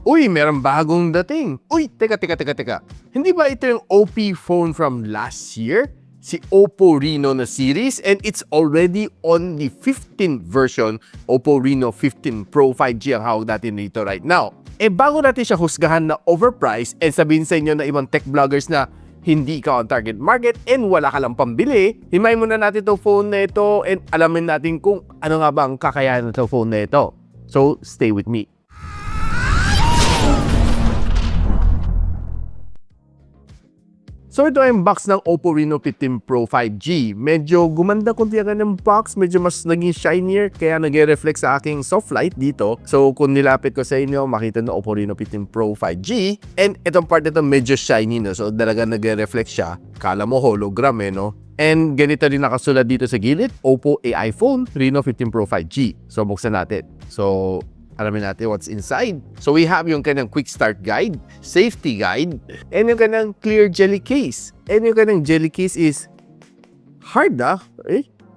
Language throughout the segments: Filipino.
Uy, merong bagong dating. Uy, teka. Hindi ba ito yung OP phone from last year? Si Oppo Reno na series, and it's already on the 15th version. Oppo Reno 15 Pro 5G ang hawak natin dito right now. Bago natin siya husgahan na overpriced and sabihin sa inyo na ibang tech vloggers na hindi ka on target market and wala ka lang pambili, himayin muna natin itong phone na ito and alamin natin kung ano nga ba ang kakayahan ng itong phone na ito. So, stay with me. So ito ay box ng Oppo Reno 15 Pro 5G. Medyo gumanda konti ang kanyang box, medyo mas naging shinier kaya nag-reflect sa aking soft light dito. So kung nilapit ko sa inyo, makita na Oppo Reno 15 Pro 5G. And itong part nito medyo shiny no. So talaga nag-reflect siya. Kala mo hologram no. And ganito rin nakasulat dito sa gilid, Oppo AI phone Reno 15 Pro 5G. So buksan natin. So alamin natin what's inside. So we have yung kanyang quick start guide, safety guide, and yung kanyang clear jelly case. And yung kanyang jelly case is hard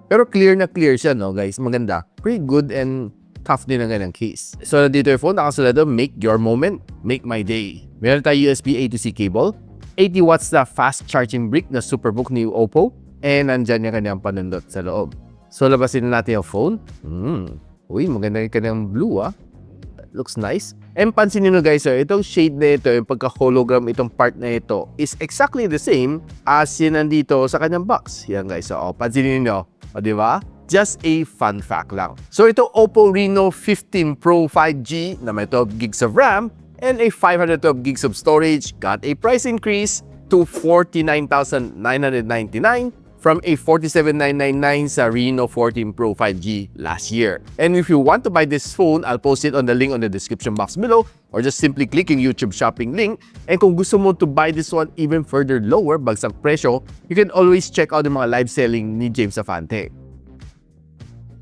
pero clear na clear siya no guys. Maganda. Pretty good and tough din ang kanyang case. So dito yung phone, nakasulat doon, make your moment, make my day. Meron tayo USB A to C cable, 80 watts na fast charging brick na Superbook ni Oppo, and nandyan yung kanyang panundot sa loob. So labasin na natin yung phone. Uy, maganda yung kanyang blue Looks nice. And pansinin nyo guys, itong shade na ito, yung pagka-hologram itong part na ito is exactly the same as yun nandito sa kanyang box. Yan guys, pansinin nyo. Di ba? Just a fun fact lang. So ito Oppo Reno 15 Pro 5G na may 12 gigs of RAM and a 512 gigs of storage got a price increase to 49,999 from a 47,999 sa Reno 14 Pro 5G last year. And if you want to buy this phone, I'll post it on the link on the description box below or just simply click yung YouTube shopping link. And kung gusto mo to buy this one even further lower, bagsak presyo, you can always check out yung mga live selling ni James Afante.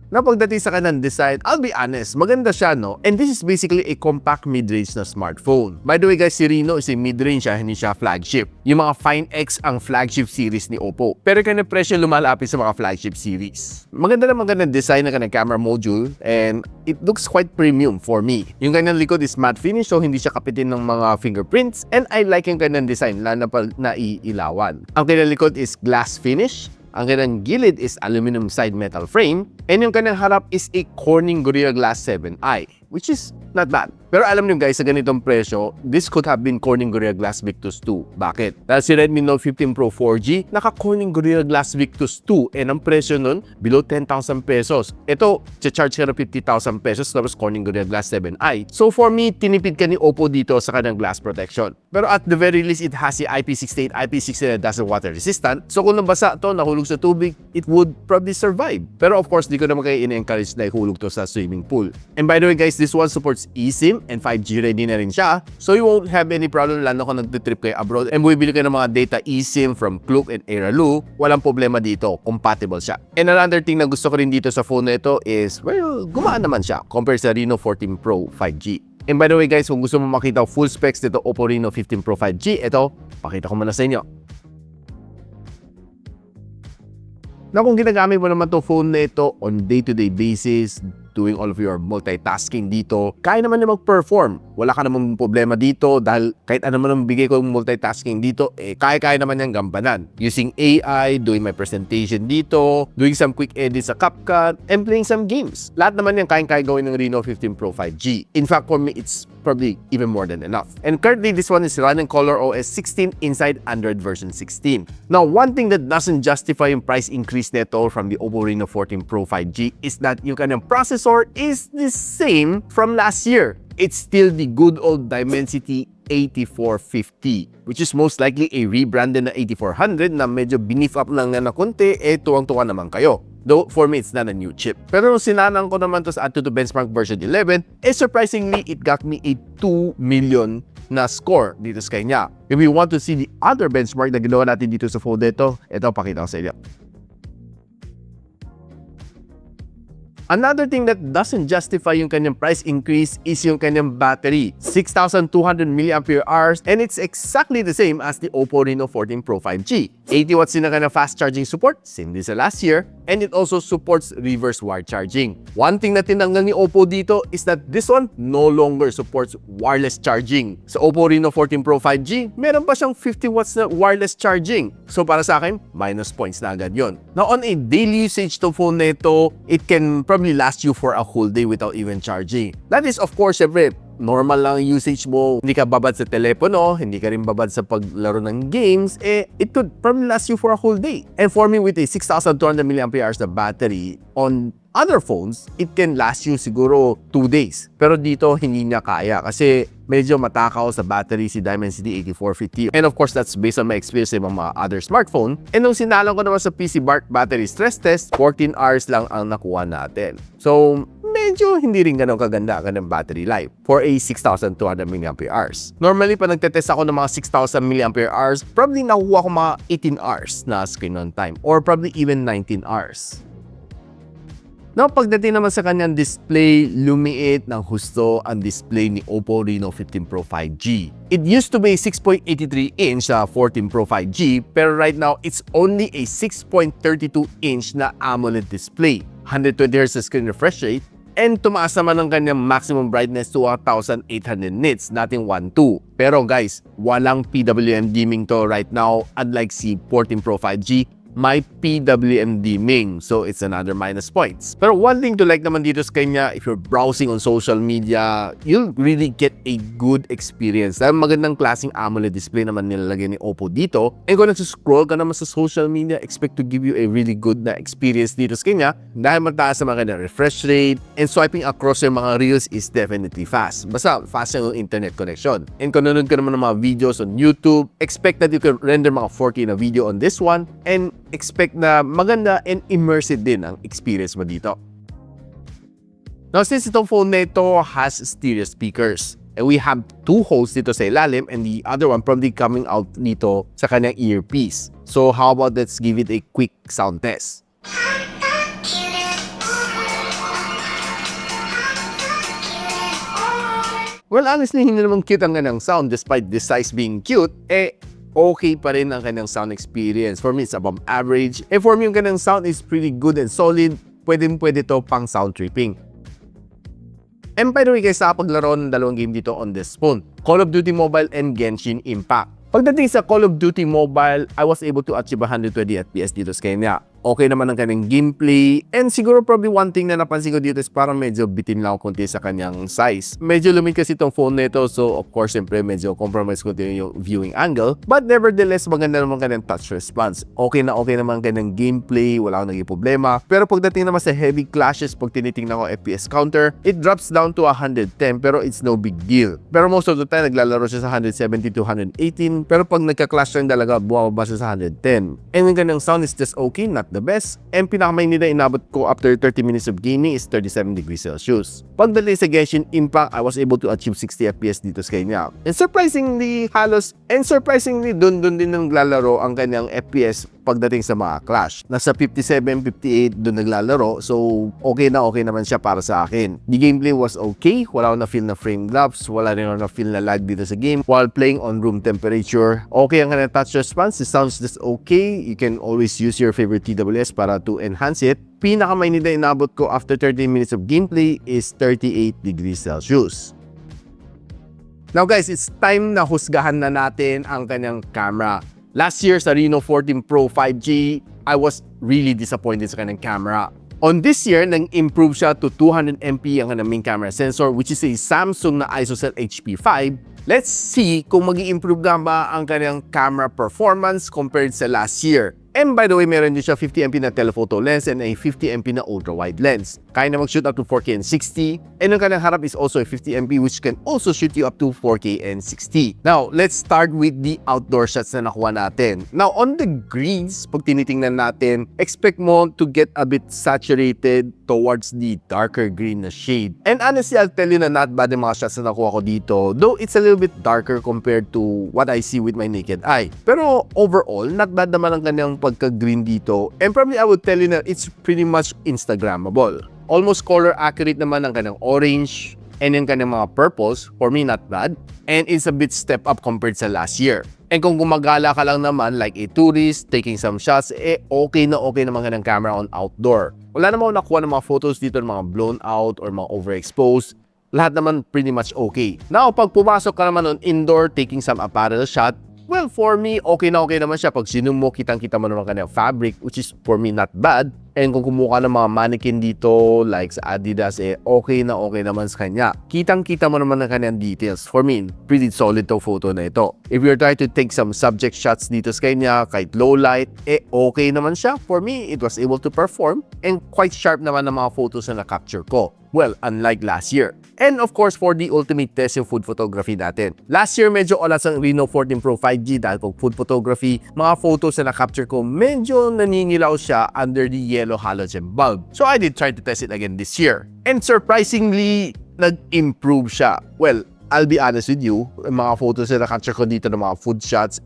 Na pagdating sa kanyang design, I'll be honest, maganda siya no? And this is basically a compact mid-range na smartphone. By the way guys, si Reno is a mid-range hindi siya flagship. Yung mga Find X ang flagship series ni Oppo. Pero kanyang presyo lumalapit sa mga flagship series. Maganda na magandang design ng kanyang camera module and it looks quite premium for me. Yung kanyang likod is matte finish so hindi siya kapitin ng mga fingerprints and I like yung kanyang design lalo na iilawan. Ang kanyang likod is glass finish. Ang kanyang gilid is aluminum side metal frame and yung kanyang harap is a Corning Gorilla Glass 7i, which is not bad. Pero alam niyo guys, sa ganitong presyo, this could have been Corning Gorilla Glass Victus 2. Bakit? Dahil si Redmi Note 15 Pro 4G, naka Corning Gorilla Glass Victus 2 and ang presyo nun, below 10,000 pesos. Ito, charge ka na 50,000 pesos tapos Corning Gorilla Glass 7i. So for me, tinipid ka ni Oppo dito sa kanyang glass protection. Pero at the very least, it has the IP68, IP69 doesn't water resistant. So kung nabasa to, nahulog sa tubig, it would probably survive. Pero of course, di ko naman kayo in-encourage na ihulog to sa swimming pool. And by the way guys, this one supports eSIM and 5G ready na rin siya. So you won't have any problem lalo kung nagtitrip kayo abroad and bumibili kayo ng mga data eSIM from Klook and Airaloo. Walang problema dito. Compatible siya. And another thing na gusto ko rin dito sa phone na ito is, well, gumaan naman siya compared sa Reno 14 Pro 5G. And by the way guys, kung gusto mo makita full specs dito Oppo Reno 15 Pro 5G, ito, pakita ko muna sa inyo. Na kung ginagamit mo naman itong phone na ito on day-to-day basis, doing all of your multitasking dito, kaya naman na mag-perform. Wala ka naman problema dito dahil kahit ano man ang bigay ko yung multitasking dito, kaya-kaya naman yung gampanan. Using AI, doing my presentation dito, doing some quick edits sa CapCut, and playing some games. Lahat naman yan kaya-kaya gawin ng Reno 15 Pro 5G. In fact, for me, it's probably even more than enough. And currently, this one is running ColorOS 16 inside Android version 16. Now, one thing that doesn't justify yung price increase nito from the Oppo Reno 14 Pro 5G is that yung kanyang processor is the same from last year. It's still the good old Dimensity 8450, which is most likely a rebranded na 8400 na medyo binif up lang na konti, tuwang-tuwa naman kayo. Though, for me, it's not a new chip. Pero nung sinanang ko naman to sa add to benchmark version 11, surprisingly, it got me a 2 million na score dito sa kanya. If you want to see the other benchmark na ginawa natin dito sa phone nito, ito pakita ko sa inyo. Another thing that doesn't justify yung kanyang price increase is yung kanyang battery. 6,200 mAh and it's exactly the same as the Oppo Reno 14 Pro 5G. 80 watts din ang kanyang fast charging support, same din sa last year, and it also supports reverse wire charging. One thing na tinanggal ni Oppo dito is that this one no longer supports wireless charging. Sa Oppo Reno 14 Pro 5G, meron pa siyang 50 watts na wireless charging. So para sa akin, minus points na agad yun. Now on a daily usage to phone na ito, it can probably last you for a whole day without even charging. That is of course, syempre, normal lang usage mo, hindi ka babad sa telepono, hindi ka rin babad sa paglaro ng games, it could probably last you for a whole day. And for me, with a 6,200 mAh na battery, on other phones, it can last you siguro 2 days. Pero dito, hindi niya kaya kasi medyo matakaw sa battery si Dimensity 8450. And of course, that's based on my experience sa mga other smartphone. And nung sinalong ko naman sa PC Bark battery stress test, 14 hours lang ang nakuha natin. So, medyo hindi rin ganun kaganda ang battery life for a 6,200 mAh. Normally, pa nagtetest ako ng mga 6,000 mAh, probably nakuha ko mga 18 hours na screen on time or probably even 19 hours. Now, pagdating naman sa kanyang display, lumiit ng husto ang display ni Oppo Reno 15 Pro 5G. It used to be 6.83-inch sa 14 Pro 5G, pero right now, it's only a 6.32-inch na AMOLED display. 120Hz screen refresh rate, and tumaas naman ang kanyang maximum brightness to 1,800 nits, nating 1.2. Pero guys, walang PWM dimming to right now, unlike si 14 Pro 5G, may PWM dimming. So, it's another minus points. Pero one thing to like naman dito sa kanya, if you're browsing on social media, you'll really get a good experience. Dahil magandang klaseng AMOLED display naman nilalagay ni Oppo dito. And kung nagsuscroll ka naman sa social media, expect to give you a really good na experience dito sa kanya. Dahil mataas ang mga refresh rate, and swiping across yung mga reels is definitely fast. Basta, fast yung internet connection. And kung nanonood ka naman ng mga videos on YouTube, expect that you can render mga 4K na video on this one, and expect na maganda and immersive din ang experience mo dito. Now, since itong phone na ito has stereo speakers, and we have 2 holes dito sa ilalim and the other one probably coming out dito sa kanyang earpiece. So, how about let's give it a quick sound test. Well, honestly, hindi naman cute ang kanyang sound despite this size being cute, okay pa rin ang kanyang sound experience. For me, it's above average. And for me, yung kanyang sound is pretty good and solid. Pwede to pang sound tripping. And by the way guys, nakapaglaro ng dalawang game dito on this phone. Call of Duty Mobile and Genshin Impact. Pagdating sa Call of Duty Mobile, I was able to achieve 120 FPS dito sa kanya. Okay naman ang kanyang gameplay, and siguro probably one thing na napansin ko dito is parang medyo bitin lang konti sa kanyang size. Medyo lumit kasi itong phone nito, so of course siyempre medyo compromise ko din yung viewing angle, but nevertheless maganda naman kanyang touch response. Okay naman kanyang gameplay, wala akong naging problema. Pero pagdating naman sa heavy clashes, pag tinitingnan ko FPS counter, it drops down to 110, pero it's no big deal. Pero most of the time naglalaro siya sa 170 to 118, pero pag nagka-clash lang talaga, bumababa siya sa 110. And yung kanyang sound is just okay, not the best. And pinakamainit na inabot ko after 30 minutes of gaming is 37 degrees Celsius. Pagdating sa Genshin Impact, I was able to achieve 60 FPS dito sa kanya. And surprisingly, dun din naglalaro ang kanyang FPS pagdating sa mga clash. Nasa 57, 58 dun naglalaro. So, okay naman siya para sa akin. The gameplay was okay. Wala akong na-feel na frame drops. Wala rin akong na-feel na lag dito sa game. While playing on room temperature, okay ang kanyang touch response. It sounds just okay. You can always use your favorite TWS para to enhance it. Pinakamainit na inabot ko after 30 minutes of gameplay is 38 degrees Celsius. Now guys, it's time na husgahan na natin ang kanyang camera. Last year sa Reno 14 Pro 5G, I was really disappointed sa kanyang camera. On this year, nang-improve siya to 200MP ang kanyang main camera sensor, which is a Samsung na ISOCELL HP5. Let's see kung mag-i-improve nga ba ang kanyang camera performance compared sa last year. And by the way, meron din siya 50MP na telephoto lens and a 50MP na ultra-wide lens. Kaya na mag-shoot up to 4K and 60. And yung kanyang harap is also a 50MP which can also shoot you up to 4K and 60. Now, let's start with the outdoor shots na nakuha natin. Now, on the greens, pag tinitingnan natin, expect mo to get a bit saturated towards the darker green na shade. And honestly, I'll tell you na not bad yung mga shots na nakuha ko dito. Though it's a little bit darker compared to what I see with my naked eye. Pero overall, not bad naman ang kanyang pagka-green dito, and probably I would tell you na it's pretty much Instagrammable. Almost color accurate naman ang kanyang orange and yung kanyang mga purples. For me, not bad. And it's a bit step up compared sa last year. And kung gumagala ka lang naman like a tourist, taking some shots, okay naman kanyang camera on outdoor. Wala naman ako nakuha ng mga photos dito ng mga blown out or mga overexposed. Lahat naman pretty much okay. Now, pag pumasok ka naman on indoor, taking some apparel shot, well, for me, okay naman siya. Pag sinum mo, kitang-kita mo naman kanyang fabric, which is for me not bad. And kung kumuha ng mga mannequin dito, like sa Adidas, okay naman sa kanya. Kitang-kita mo naman ng kanyang details. For me, pretty solid to photo na ito. If you're trying to take some subject shots dito sa kanya, kahit low light, okay naman siya. For me, it was able to perform. And quite sharp naman ng mga photos na na-capture ko. Well, unlike last year. And of course, for the ultimate test yung food photography natin. Last year, medyo olas ang Reno 14 Pro 5G dahil kung food photography, mga photos na na-capture ko, medyo naningilaw siya under the yellow halogen bulb. So I did try to test it again this year. And surprisingly, nag-improve siya. Well, I'll be honest with you, mga photos na na-capture ko dito ng mga food shots,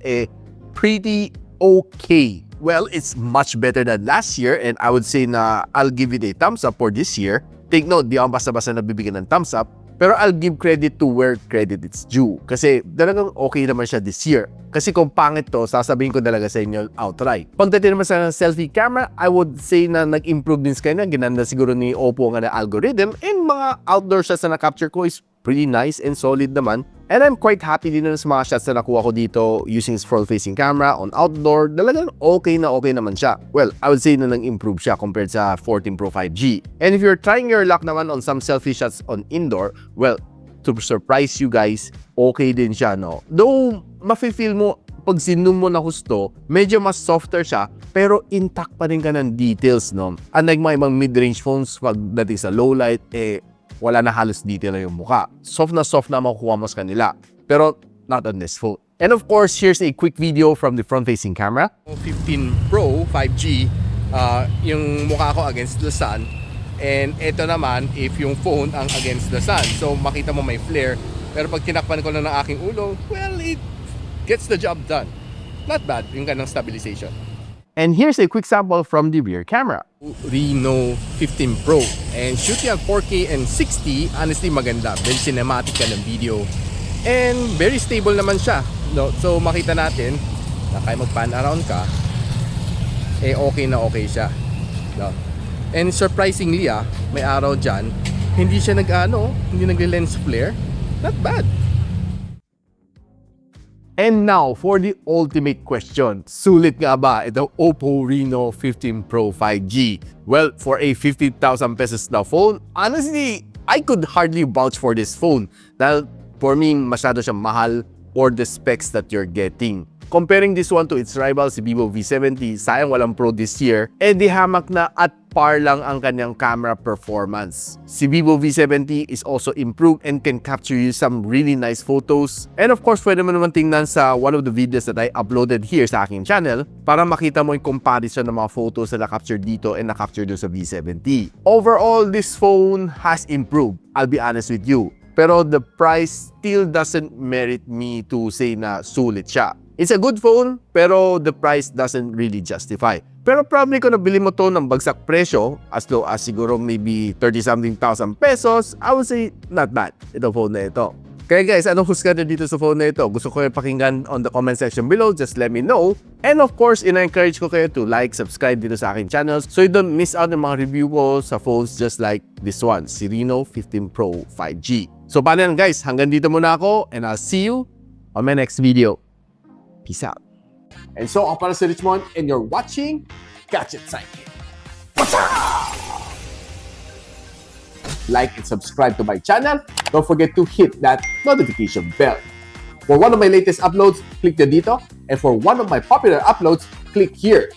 pretty okay. Well, it's much better than last year and I would say na I'll give it a thumbs up for this year. Take note, di ako basta-basta nabibigyan ng thumbs up, pero I'll give credit to where credit is due. Kasi talagang okay naman siya this year. Kasi kung pangit to, sasabihin ko talaga sa inyo outright. Pagdating naman sa selfie camera, I would say na nag-improve din sa kanya. Ginanda siguro ni Oppo nga na algorithm and mga outdoor shots na na-capture ko is pretty nice and solid naman. And I'm quite happy din sa mga shots na nakuha ko dito using front-facing camera on outdoor. Talagang okay naman siya. Well, I would say na nang-improve siya compared sa 14 Pro 5G. And if you're trying your luck naman on some selfie shots on indoor, well, to surprise you guys, okay din siya, no? Though, mafe-feel mo, pag sinum mo na husto, medyo mas softer siya, pero intact pa rin ka ng details, no? Unlike mga ibang mid-range phones, pag dating sa low light, wala na halos detail na yung mukha. Soft na makukuha mo sa kanila. Pero not on this phone. And of course, here's a quick video from the front-facing camera. 15 Pro 5G, yung mukha ko against the sun. And ito naman, if yung phone ang against the sun. So makita mo may flare. Pero pag tinakpan ko lang ng aking ulo, well, it gets the job done. Not bad yung ganang stabilization. And here's a quick sample from the rear camera. Reno 15 Pro. And shooting at 4K and 60, honestly maganda. Very cinematic ka ng video. And very stable naman siya. No? So makita natin na kaya mag-pan around ka, okay siya. No? And surprisingly, may araw dyan, hindi siya hindi nag-lens flare. Not bad. And now, for the ultimate question, sulit nga ba itong Oppo Reno 15 Pro 5G? Well, for a 50,000 pesos na phone, honestly, I could hardly vouch for this phone. Dahil for me, masyado siyang mahal for the specs that you're getting. Comparing this one to its rival, si Vivo V70, sayang walang Pro this year, di hamak na at par lang ang kanyang camera performance. Si Vivo V70 is also improved and can capture you some really nice photos. And of course, pwede mo naman tingnan sa one of the videos that I uploaded here sa aking channel para makita mo yung comparison ng mga photos na na-capture dito and na-capture doon sa V70. Overall, this phone has improved, I'll be honest with you. Pero the price still doesn't merit me to say na sulit siya. It's a good phone, pero the price doesn't really justify. Pero probably kung nabili mo to ng bagsak presyo, as low as siguro maybe 30-something thousand pesos, I would say not bad, itong phone na ito. Kaya guys, anong husgahan nyo dito sa phone na ito? Gusto ko yung pakinggan on the comment section below, just let me know. And of course, ina-encourage ko kayo to like, subscribe dito sa aking channel so you don't miss out ng mga review ko sa phones just like this one, si Reno 15 Pro 5G. So paano yan guys, hanggang dito muna ako and I'll see you on my next video. Peace out. And so, ako para si Richmond and you're watching Gadget Sidekick. What's up? Like and subscribe to my channel. Don't forget to hit that notification bell. For one of my latest uploads, click the dito. And for one of my popular uploads, click here.